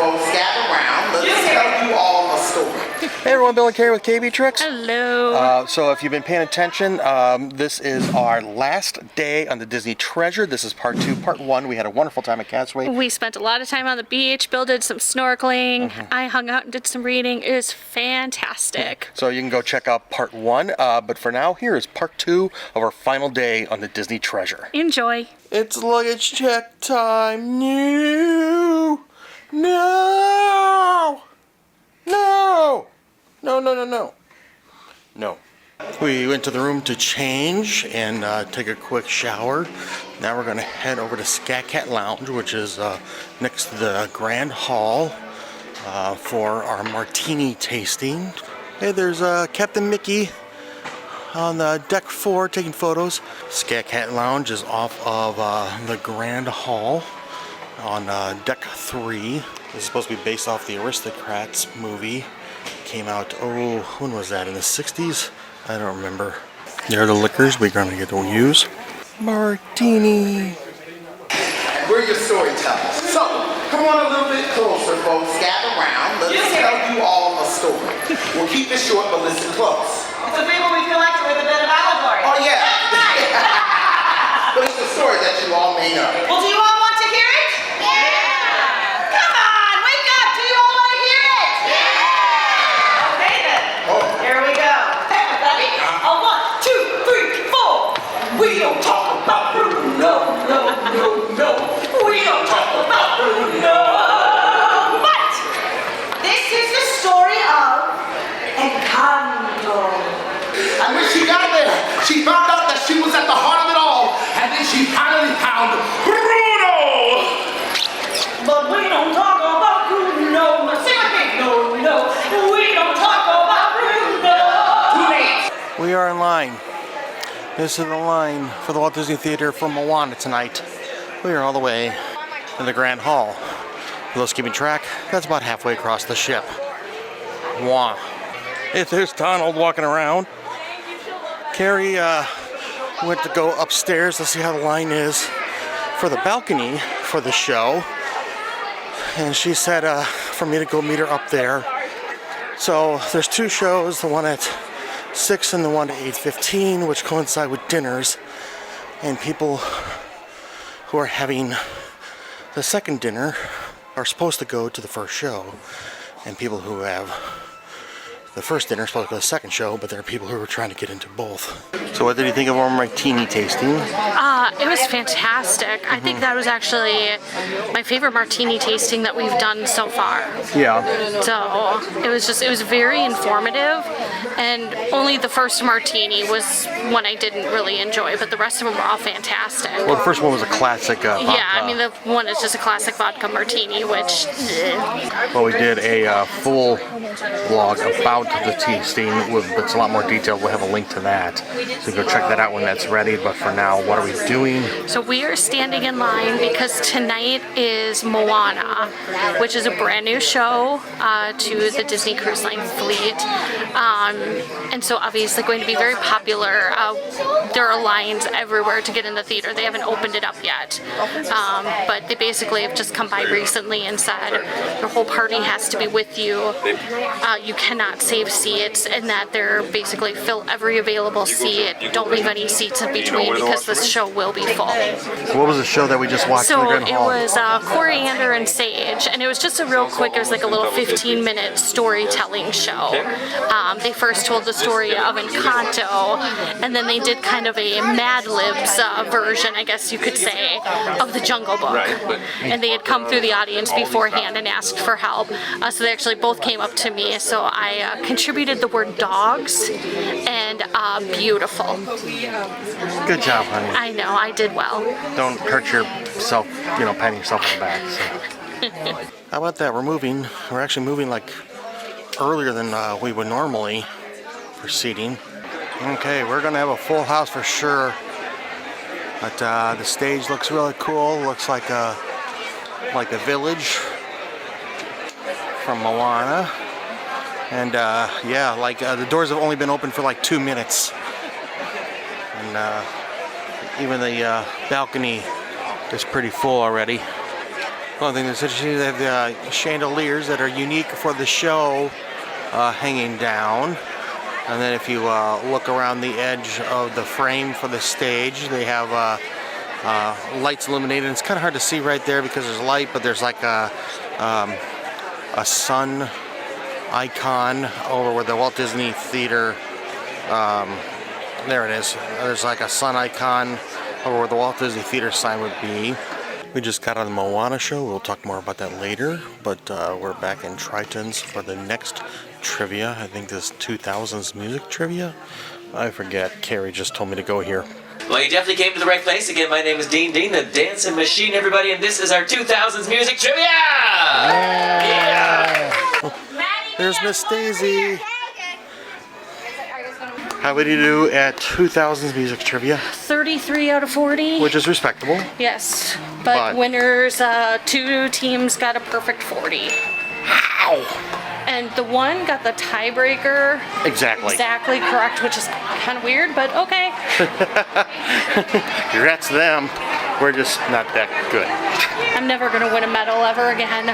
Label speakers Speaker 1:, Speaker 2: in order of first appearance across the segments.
Speaker 1: folks, gather around. Let's tell you all a story.
Speaker 2: Hey everyone, Bill and Kari with KB Tricks.
Speaker 3: Hello.
Speaker 2: So if you've been paying attention, this is our last day on the Disney Treasure. This is part 2. Part 1, we had a wonderful time at Castaway.
Speaker 3: We spent a lot of time on the beach. Bill did some snorkeling. I hung out and did some reading. It was fantastic.
Speaker 2: So you can go check out part 1. But for now, here is part 2 of our final day on the Disney Treasure.
Speaker 3: Enjoy.
Speaker 2: It's luggage check time. No! No! No! No, no, no, no. No. We went to the room to change and take a quick shower. Now we're going to head over to Scat Cat Lounge, which is next to the Grand Hall for our Martini tasting. Hey, there's Captain Mickey on deck 4 taking photos. Scat Cat Lounge is off of the Grand Hall on deck 3. This is supposed to be based off the Aristocrats movie. Came out, oh, when was that? In the 60s? I don't remember. There are the liquors we're going to get to use. Martini.
Speaker 1: We're your storytellers. So, come on a little bit closer, folks. Gather around. Let's tell you all a story. We'll keep it short, but listen close.
Speaker 4: It's a people we feel like with a bit of allegory.
Speaker 1: Oh, yeah. But it's a story that you all may know.
Speaker 4: Well, do you all want to hear it? Yeah! Come on, wake up! Do you all want to hear it? Yeah! Okay then.
Speaker 1: Oh.
Speaker 4: Here we go. Everybody, a 1, 2, 3, 4. We don't talk about Bruno, no. We don't talk about Bruno. But this is the story of Encanto.
Speaker 1: And when she got there, she found out that she was at the heart of it all. And then she finally found Bruno.
Speaker 4: But we don't talk about Bruno. Sing with me. No. We don't talk about Bruno.
Speaker 1: Too late.
Speaker 2: We are in line. This is the line for the Walt Disney Theater for Moana tonight. We are all the way in the Grand Hall. For those keeping track, that's about halfway across the ship. Mwah. If there's Donald walking around. Kari went to go upstairs to see how the line is for the balcony for the show. And she said for me to go meet her up there. So there's 2 shows, the one at 6 and the one at 8:15, which coincide with dinners. And people who are having the second dinner are supposed to go to the first show. And people who have the first dinner are supposed to go to the second show, but there are people who are trying to get into both. So what did you think of our Martini tasting?
Speaker 3: It was fantastic. I think that was actually my favorite Martini tasting that we've done so far.
Speaker 2: Yeah.
Speaker 3: So it was very informative, and only the first Martini was one I didn't really enjoy, but the rest of them were all fantastic.
Speaker 2: Well, the first one was a classic vodka.
Speaker 3: Yeah, I mean the one is just a classic vodka Martini, which...
Speaker 2: Well, we did a full vlog about the tasting, it's a lot more detailed. We'll have a link to that, so go check that out when that's ready. But for now, what are we doing?
Speaker 3: So we are standing in line because tonight is Moana, which is a brand new show to the Disney Cruise Line fleet, and so obviously going to be very popular. There are lines everywhere to get in the theater. They haven't opened it up yet, but they basically have just come by recently and said your whole party has to be with you. You cannot save seats, and that they're basically fill every available seat. Don't leave any seats in between because this show will be full.
Speaker 2: So what was the show that we just watched in the
Speaker 3: So
Speaker 2: Grand
Speaker 3: it
Speaker 2: Hall?
Speaker 3: was Coriander and Sage, and it was just a real quick, it was like a little 15-minute storytelling show. They first told the story of Encanto, and then they did kind of a Mad Libs version, I guess you could say, of the Jungle Book. And they had come through the audience beforehand and asked for help. So they actually both came up to me, so I contributed the word dogs and beautiful.
Speaker 2: Good job, honey.
Speaker 3: I know, I did well.
Speaker 2: Don't hurt yourself, patting yourself on the back. So. How about that? We're actually moving like earlier than we would normally for seating. Okay, we're gonna have a full house for sure. But the stage looks really cool. Looks like a village from Moana. And the doors have only been open for like 2 minutes. And even the balcony is pretty full already. One thing that's interesting, they have the chandeliers that are unique for the show hanging down. And then if you look around the edge of the frame for the stage, they have lights illuminated. It's kind of hard to see right there because there's light, but there's like a sun icon over where the Walt Disney Theater, there it is. There's like a sun icon over where the Walt Disney Theater sign would be. We just got on the Moana show. We'll talk more about that later, but we're back in Triton's for the next trivia. I think this 2000s music trivia. I forget. Kari just told me to go here.
Speaker 5: Well, you definitely came to the right place. Again, my name is Dean, the dancing machine, everybody, and this is our 2000s music trivia! Yeah!
Speaker 2: There's Miss Daisy. How would you do at 2000s music trivia?
Speaker 3: 33 out of 40.
Speaker 2: Which is respectable.
Speaker 3: Yes, but winners, 2 teams got a perfect 40.
Speaker 2: How?
Speaker 3: And the one got the tiebreaker
Speaker 2: Exactly
Speaker 3: correct, which is kind of weird, but okay.
Speaker 2: Congrats to them. We're just not that good.
Speaker 3: I'm never going to win a medal ever again.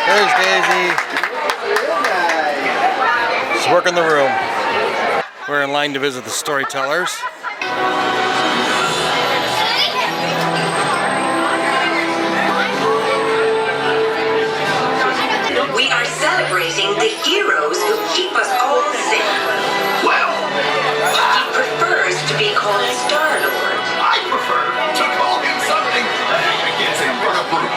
Speaker 2: There's Daisy. She's working the room. We're in line to visit the storytellers.
Speaker 6: We are celebrating the heroes who keep us all safe.
Speaker 1: Well,
Speaker 6: He prefers to be called Star-Lord.
Speaker 1: I prefer to call him something that gets him for the group.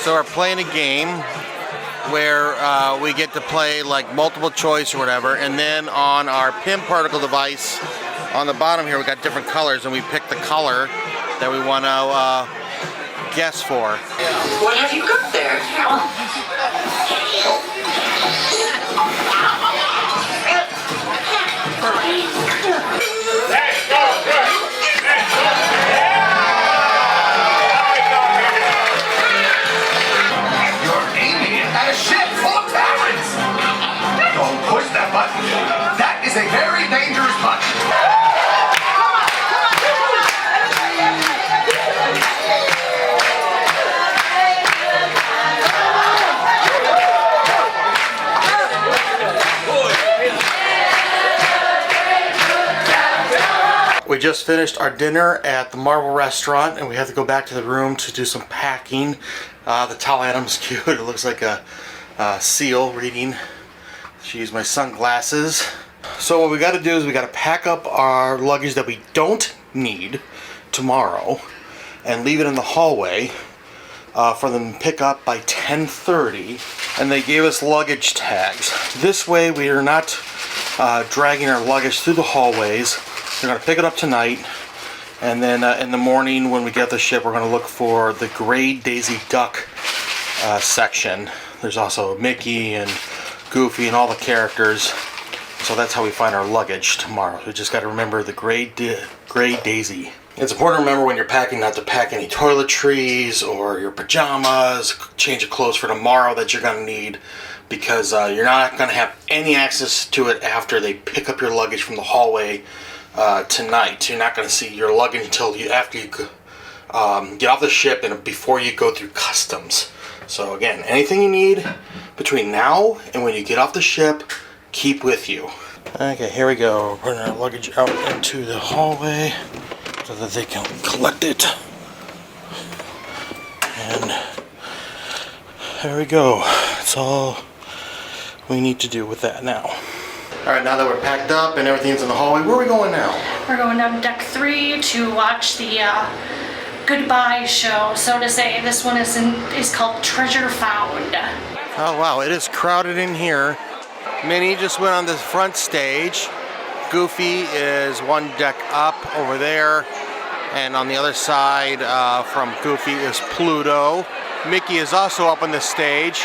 Speaker 2: So we're playing a game where we get to play like multiple choice or whatever, and then on our PIM particle device on the bottom here we got different colors, and we pick the color that we want to guess for.
Speaker 6: What have you got there?
Speaker 1: You're aiming it at a ship full of talents. Don't push that button. That is a very dangerous button.
Speaker 2: We just finished our dinner at the Marvel restaurant, and we have to go back to the room to do some packing. The towel Adam's cute. It looks like a seal reading. She used my sunglasses. So what we got to do is we got to pack up our luggage that we don't need tomorrow and leave it in the hallway for them to pick up by 10:30. And they gave us luggage tags. This way we are not dragging our luggage through the hallways. We're going to pick it up tonight, and then in the morning when we get the ship, we're going to look for the gray Daisy Duck section. There's also Mickey and Goofy and all the characters, so that's how we find our luggage tomorrow. We just got to remember the gray Daisy. It's important to remember when you're packing not to pack any toiletries or your pajamas, change of clothes for tomorrow that you're going to need, because you're not going to have any access to it after they pick up your luggage from the hallway tonight. You're not going to see your luggage until after you get off the ship and before you go through customs. So again, anything you need between now and when you get off the ship, keep with you. Okay, here we go. We're putting our luggage out into the hallway so that they can collect it. And there we go. That's all we need to do with that now. Alright, now that we're packed up and everything's in the hallway, where are we going now?
Speaker 3: We're going down to deck 3 to watch the goodbye show, so to say. This one is called Treasure Found.
Speaker 2: Oh wow, it is crowded in here. Minnie just went on the front stage. Goofy is one deck up over there. And on the other side from Goofy is Pluto. Mickey is also up on the stage.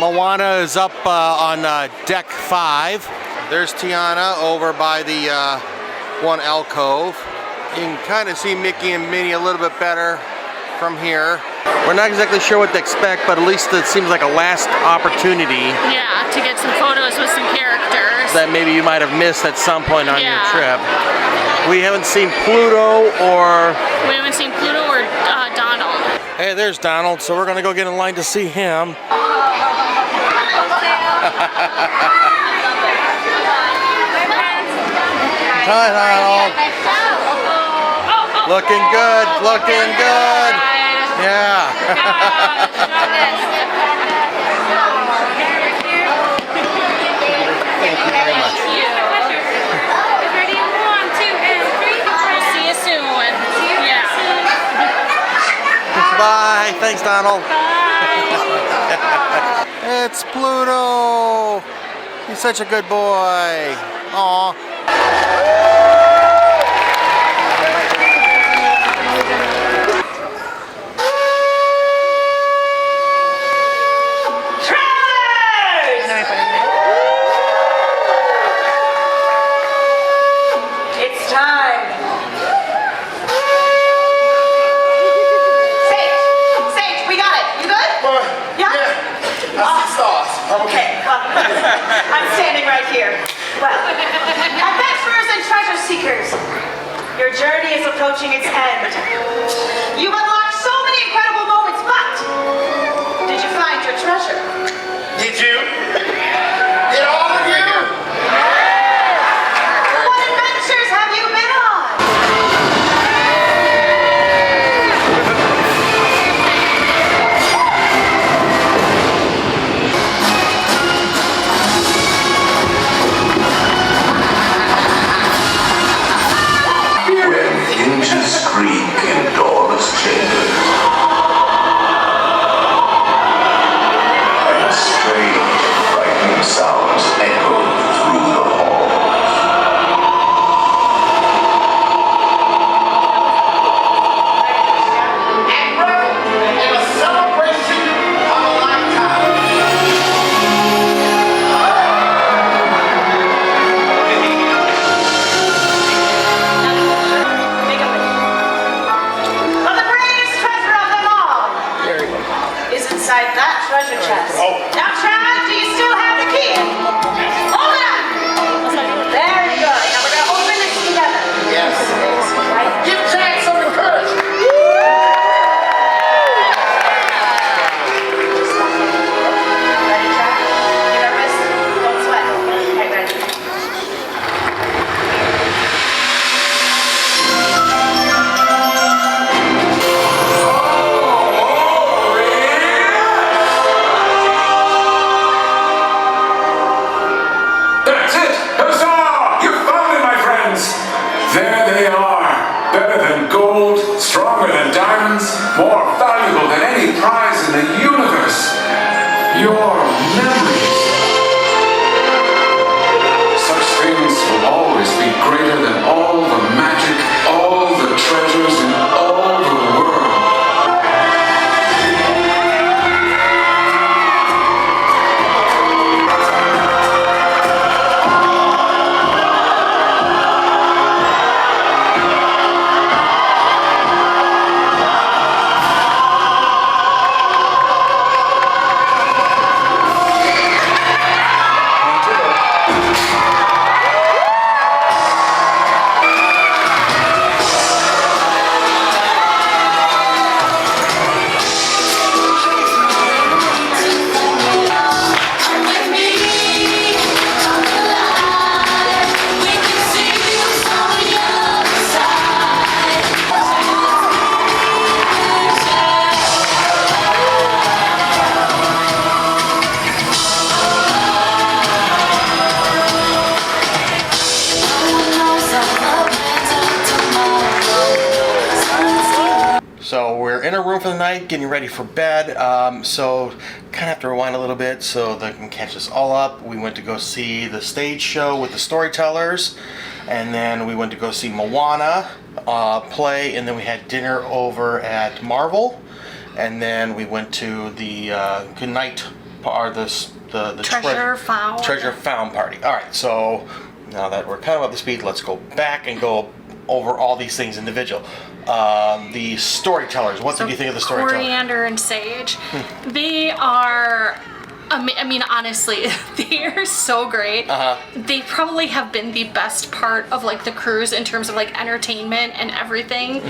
Speaker 2: Moana is up on deck 5. There's Tiana over by the one alcove. You can kind of see Mickey and Minnie a little bit better from here. We're not exactly sure what to expect, but at least it seems like a last opportunity
Speaker 3: Yeah, to get some photos with some characters.
Speaker 2: that maybe you might have missed at some point on your
Speaker 3: Yeah.
Speaker 2: trip. We haven't seen Pluto or...
Speaker 3: We haven't seen Pluto or Donald.
Speaker 2: Hey, there's Donald, so we're gonna go get in line to see him. Hi, Donald. Looking good, looking good. Yeah. Thank you very much.
Speaker 3: Ready? 1, 2, and 3. We'll see you soon. Yeah.
Speaker 2: Bye. Thanks, Donald. It's Pluto. He's such a good boy. Aw.
Speaker 4: It's time. Sage, we got it. You good? Yeah?
Speaker 1: I see stars.
Speaker 4: Okay, well, I'm standing right here. Well, adventurers and treasure seekers, your journey is approaching its end. You've unlocked so many incredible moments, but did you find your treasure?
Speaker 1: Did you? Did all of you?
Speaker 4: What adventures have you been on?
Speaker 7: When hinges creak in doorless chambers, and strange, frightening sounds echo through the halls.
Speaker 1: And we're in a celebration of a lifetime.
Speaker 4: But the greatest treasure of them all is inside that treasure chest. Now, Chad, do you still have the key? Hold it up! Very good. Now we're going to open this together.
Speaker 1: Yes.
Speaker 4: Right?
Speaker 1: Give Jack some encouragement.
Speaker 4: Ready, Chad? You nervous? Don't sweat. Okay, ready.
Speaker 8: That's it! Huzzah! You found it, my friends! There they are. Better than gold, stronger than diamonds, more valuable than any prize in the universe. Your memories. Such things will always be greater than all the magic, all the treasures in all the world.
Speaker 2: So we're in a room for the night, getting ready for bed. So kind of have to rewind a little bit so they can catch us all up. We went to go see the stage show with the storytellers, and then we went to go see Moana play, and then we had dinner over at Marvel, and then we went to the good night part. The
Speaker 3: Treasure found.
Speaker 2: treasure found party. All right, so now that we're kind of up to speed, let's go back and go over all these things individual. the storytellers. What did you think of the storytellers?
Speaker 3: Coriander and Sage. They are, I mean, honestly, they are so great. They probably have been the best part of like the cruise in terms of like entertainment and everything.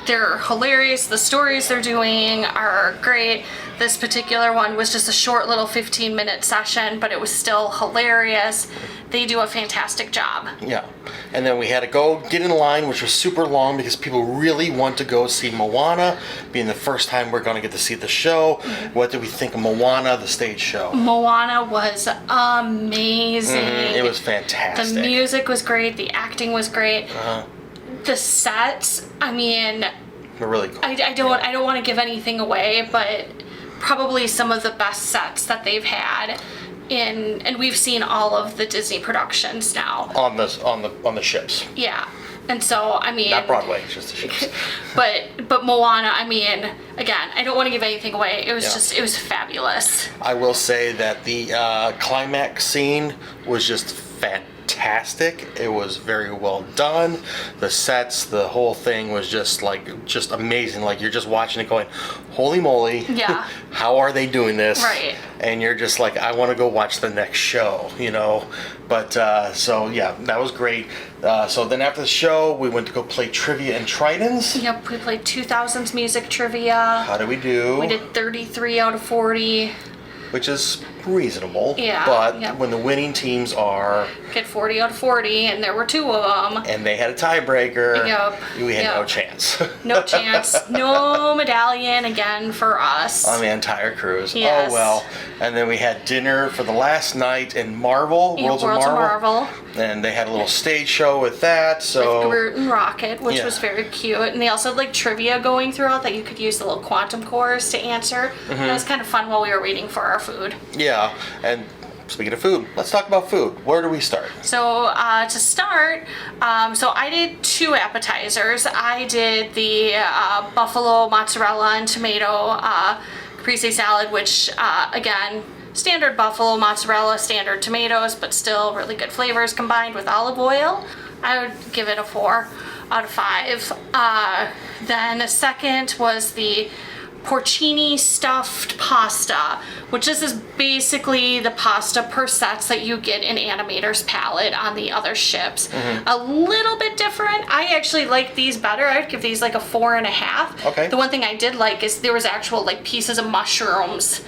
Speaker 3: They're hilarious. The stories they're doing are great. This particular one was just a short little 15-minute session, but it was still hilarious. They do a fantastic job.
Speaker 2: Yeah. And then we had to go get in line, which was super long because people really want to go see Moana, being the first time we're going to get to see the show. What did we think of Moana, the stage show?
Speaker 3: Moana was amazing.
Speaker 2: It was fantastic.
Speaker 3: The music was great. The acting was great. The sets, I mean,
Speaker 2: They're really cool.
Speaker 3: I don't want to give anything away, but probably some of the best sets that they've had and we've seen all of the Disney productions now.
Speaker 2: On the ships.
Speaker 3: Yeah. And so, I mean,
Speaker 2: not Broadway, just the ships.
Speaker 3: but Moana, I mean, again, I don't want to give anything away. It was it was fabulous.
Speaker 2: I will say that the climax scene was just fantastic. It was very well done. The sets, the whole thing was just amazing. Like you're just watching it going, holy moly.
Speaker 3: Yeah.
Speaker 2: How are they doing this?
Speaker 3: Right.
Speaker 2: And you're just like, I want to go watch the next show, you know. But so yeah, that was great. So then after the show, we went to go play trivia and Tridents.
Speaker 3: Yep, we played 2000s music trivia.
Speaker 2: How did we do?
Speaker 3: We did 33 out of 40.
Speaker 2: Which is reasonable.
Speaker 3: Yeah.
Speaker 2: But when the winning teams are...
Speaker 3: Get 40 out of 40, and there were 2 of them.
Speaker 2: And they had a tiebreaker.
Speaker 3: Yep.
Speaker 2: We had no chance.
Speaker 3: No chance. No medallion again for us.
Speaker 2: On the entire cruise.
Speaker 3: Yes.
Speaker 2: Oh, well. And then we had dinner for the last night in Marvel, Worlds of Marvel. And they had a little stage show with that. So
Speaker 3: with Groot and Rocket, which was very cute. And they also had like trivia going throughout that you could use the little quantum cores to answer. That was kind of fun while we were waiting for our food.
Speaker 2: Yeah. And speaking of food, let's talk about food. Where do we start?
Speaker 3: So to start, so I did 2 appetizers. I did the buffalo mozzarella and tomato caprese salad, which again, standard buffalo mozzarella, standard tomatoes, but still really good flavors combined with olive oil. I would give it a 4 out of 5. Then a second was the porcini stuffed pasta, which this is basically the pasta per sets that you get in Animator's palette on the other ships. A little bit different. I actually like these better. I'd give these like a 4.5.
Speaker 2: Okay.
Speaker 3: The one thing I did like is there was actual like pieces of mushrooms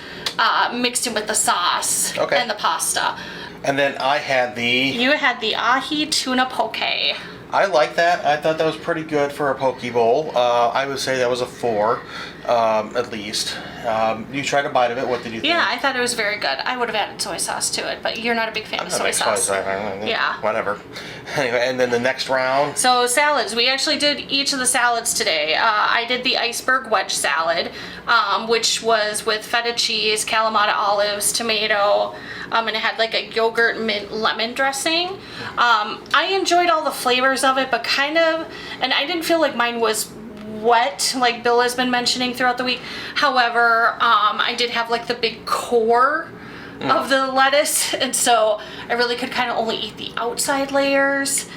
Speaker 3: mixed in with the sauce and the pasta.
Speaker 2: And then I had
Speaker 3: You had the ahi tuna poke.
Speaker 2: I like that. I thought that was pretty good for a poke bowl. I would say that was a 4, at least. You tried a bite of it. What did you think?
Speaker 3: Yeah, I thought it was very good. I would have added soy sauce to it, but you're not a big fan of soy sauce. Yeah.
Speaker 2: Whatever. Anyway, and then the next round.
Speaker 3: So salads. We actually did each of the salads today. I did the iceberg wedge salad, which was with feta cheese, Kalamata olives, tomato, and it had like a yogurt mint lemon dressing. I enjoyed all the flavors of it, but kind of, and I didn't feel like mine was wet like Bill has been mentioning throughout the week. However, I did have like the big core of the lettuce, and so I really could kind of only eat the outside layers.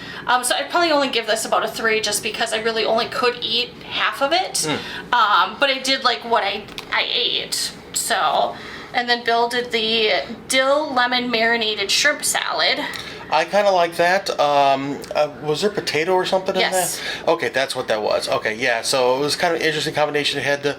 Speaker 3: So I'd probably only give this about a 3 just because I really only could eat half of it. But I did like what I ate. So, and then Bill did the dill lemon marinated shrimp salad.
Speaker 2: I kind of like that. Was there potato or something in that? Okay, that's what that was. Okay, yeah. So it was kind of an interesting combination. It had the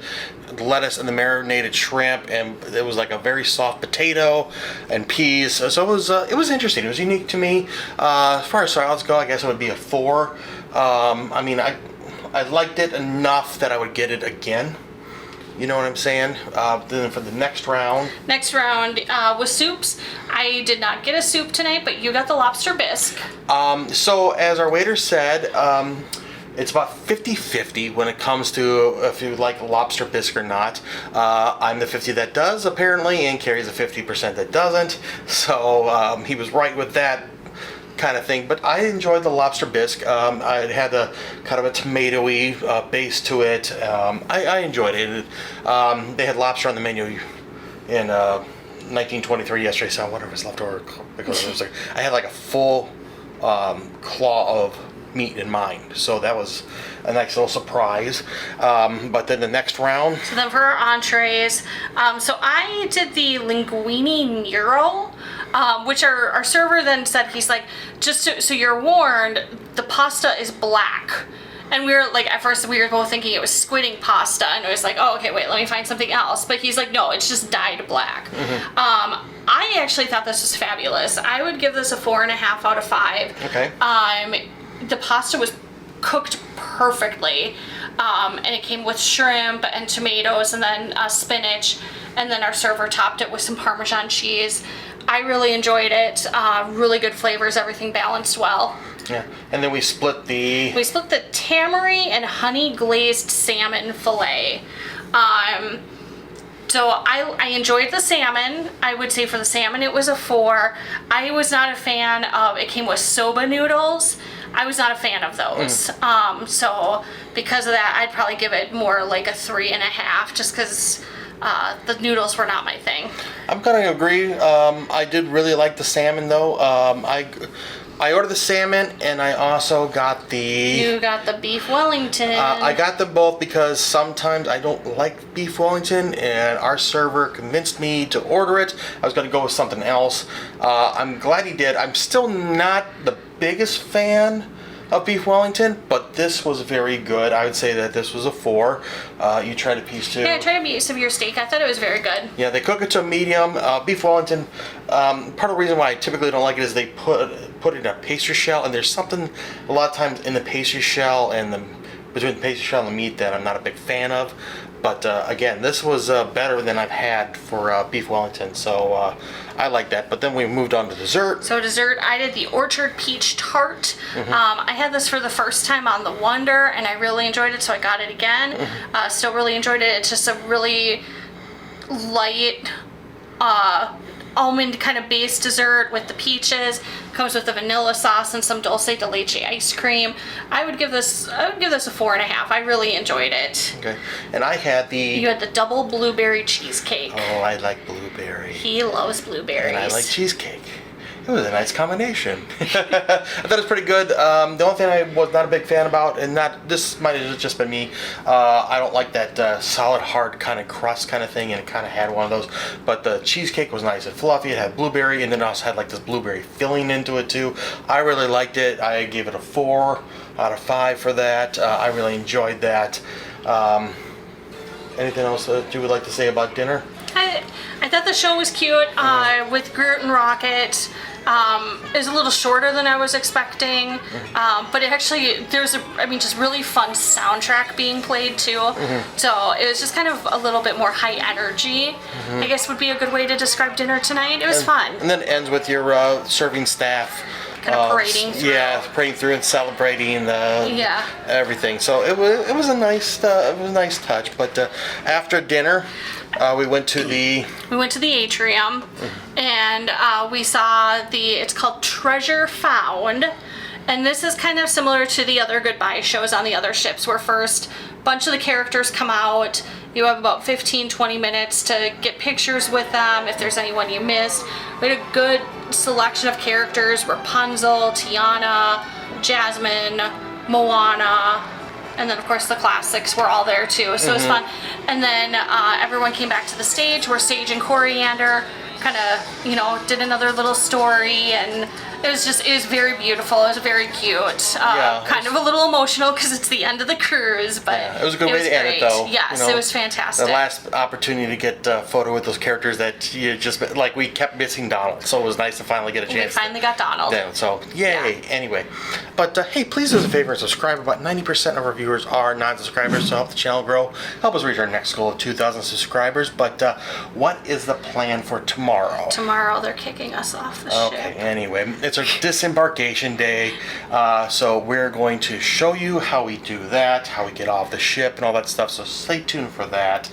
Speaker 2: lettuce and the marinated shrimp, and it was like a very soft potato and peas. So it was interesting. It was unique to me. As far as salads go, I guess it would be a 4. I mean, I liked it enough that I would get it again. You know what I'm saying? Then for the next round.
Speaker 3: Next round was soups. I did not get a soup tonight, but you got the lobster bisque.
Speaker 2: So as our waiter said, it's about 50-50 when it comes to if you like lobster bisque or not. I'm the 50 that does, apparently, and Kari's the 50% that doesn't. So he was right with that kind of thing, but I enjoyed the lobster bisque. It had a kind of a tomatoey base to it. I enjoyed it. They had lobster on the menu in 1923 yesterday, so I wonder if it's left over. I had like a full claw of meat in mind. So that was a nice little surprise. But then the next round.
Speaker 3: So then for our entrees, so I did the linguine nero, which our server then said, he's like, just so you're warned, the pasta is black. And we were like, at first we were both thinking it was squid ink pasta, and it was like, oh, okay, wait, let me find something else. But he's like, no, it's just dyed black. I actually thought this was fabulous. I would give this a 4.5 out of 5.
Speaker 2: Okay.
Speaker 3: The pasta was cooked perfectly, and it came with shrimp and tomatoes and then spinach, and then our server topped it with some Parmesan cheese. I really enjoyed it. Really good flavors, everything balanced well.
Speaker 2: Yeah, and then we split the
Speaker 3: tamari and honey glazed salmon fillet. So I enjoyed the salmon. I would say for the salmon it was a 4. I was not a fan of, it came with soba noodles. I was not a fan of those. So because of that, I'd probably give it more like a 3.5, just because the noodles were not my thing.
Speaker 2: I'm gonna agree. I did really like the salmon though. I ordered the salmon, and I also got the...
Speaker 3: You got the beef Wellington.
Speaker 2: I got them both because sometimes I don't like beef Wellington, and our server convinced me to order it. I was going to go with something else. I'm glad he did. I'm still not the biggest fan of beef Wellington, but this was very good. I would say that this was a 4. You tried a piece too.
Speaker 3: Yeah, I tried a piece of your steak. I thought it was very good.
Speaker 2: Yeah, they cook it to a medium. Beef Wellington, part of the reason why I typically don't like it is they put it in a pastry shell, and there's something a lot of times in the pastry shell and between the pastry shell and the meat that I'm not a big fan of. But again, this was better than I've had for beef Wellington, so I like that. But then we moved on to dessert.
Speaker 3: So dessert, I did the orchard peach tart. I had this for the first time on the Wonder, and I really enjoyed it, so I got it again. Still really enjoyed it. It's just a really light almond kind of base dessert with the peaches. Comes with the vanilla sauce and some dulce de leche ice cream. I would give this a 4.5. I really enjoyed it.
Speaker 2: Okay, and I had
Speaker 3: You had the double blueberry cheesecake.
Speaker 2: Oh, I like blueberry.
Speaker 3: He loves blueberries.
Speaker 2: And I like cheesecake. It was a nice combination. I thought it was pretty good. The only thing I was not a big fan about, and this might have just been me, I don't like that solid, hard kind of crust kind of thing, and it kind of had one of those. But the cheesecake was nice and fluffy. It had blueberry, and then it also had like this blueberry filling into it too. I really liked it. I gave it a 4 out of 5 for that. I really enjoyed that. Anything else that you would like to say about dinner?
Speaker 3: I thought the show was cute with Groot and Rocket. It was a little shorter than I was expecting, but it actually, there's just really fun soundtrack being played too. So it was just kind of a little bit more high energy, I guess would be a good way to describe dinner tonight. It was fun.
Speaker 2: And then it ends with your serving staff.
Speaker 3: Kind of parading through.
Speaker 2: Yeah, parading through and celebrating everything. So it was a nice touch. But after dinner, we went to the
Speaker 3: atrium, and we saw it's called Treasure Found, and this is kind of similar to the other goodbye shows on the other ships, where first a bunch of the characters come out. You have about 15-20 minutes to get pictures with them if there's anyone you missed. We had a good selection of characters: Rapunzel, Tiana, Jasmine, Moana, and then of course the classics were all there too, so it was fun. And then everyone came back to the stage where Sage and Coriander kind of, did another little story, and it was very beautiful. It was very cute. Kind of a little emotional because it's the end of the cruise, but
Speaker 2: it was a good way to end it though.
Speaker 3: Yes, it was fantastic.
Speaker 2: The last opportunity to get a photo with those characters that you just, like, we kept missing Donald, so it was nice to finally get a chance.
Speaker 3: We finally got Donald.
Speaker 2: So yay. Anyway, but hey, please do us a favor and subscribe. About 90% of our viewers are non-subscribers, so help the channel grow, help us reach our next goal of 2,000 subscribers. But what is the plan for tomorrow?
Speaker 3: Tomorrow they're kicking us off the ship.
Speaker 2: Okay, anyway, it's our disembarkation day, so we're going to show you how we do that, how we get off the ship and all that stuff, so stay tuned for that.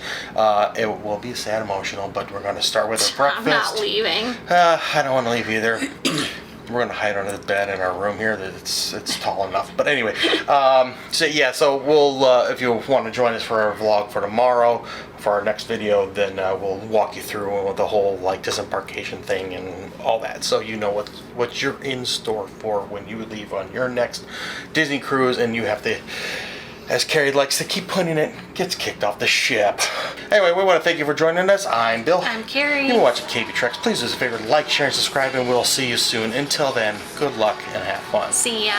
Speaker 2: It will be sad emotional, but we're going to start with our breakfast.
Speaker 3: I'm not leaving.
Speaker 2: I don't want to leave either. We're gonna hide under the bed in our room here. That it's tall enough. But anyway, so we'll if you want to join us for our vlog for tomorrow, for our next video, then we'll walk you through the whole like disembarkation thing and all that, so you know what you're in store for when you leave on your next Disney cruise, and you have to, as Kari likes to keep putting it, gets kicked off the ship. Anyway, we want to thank you for joining us. I'm Bill.
Speaker 3: I'm Kari.
Speaker 2: You've been watching KB Treks. Please do us a favor, like, share, and subscribe, and we'll see you soon. Until then, good luck and have fun.
Speaker 3: See ya.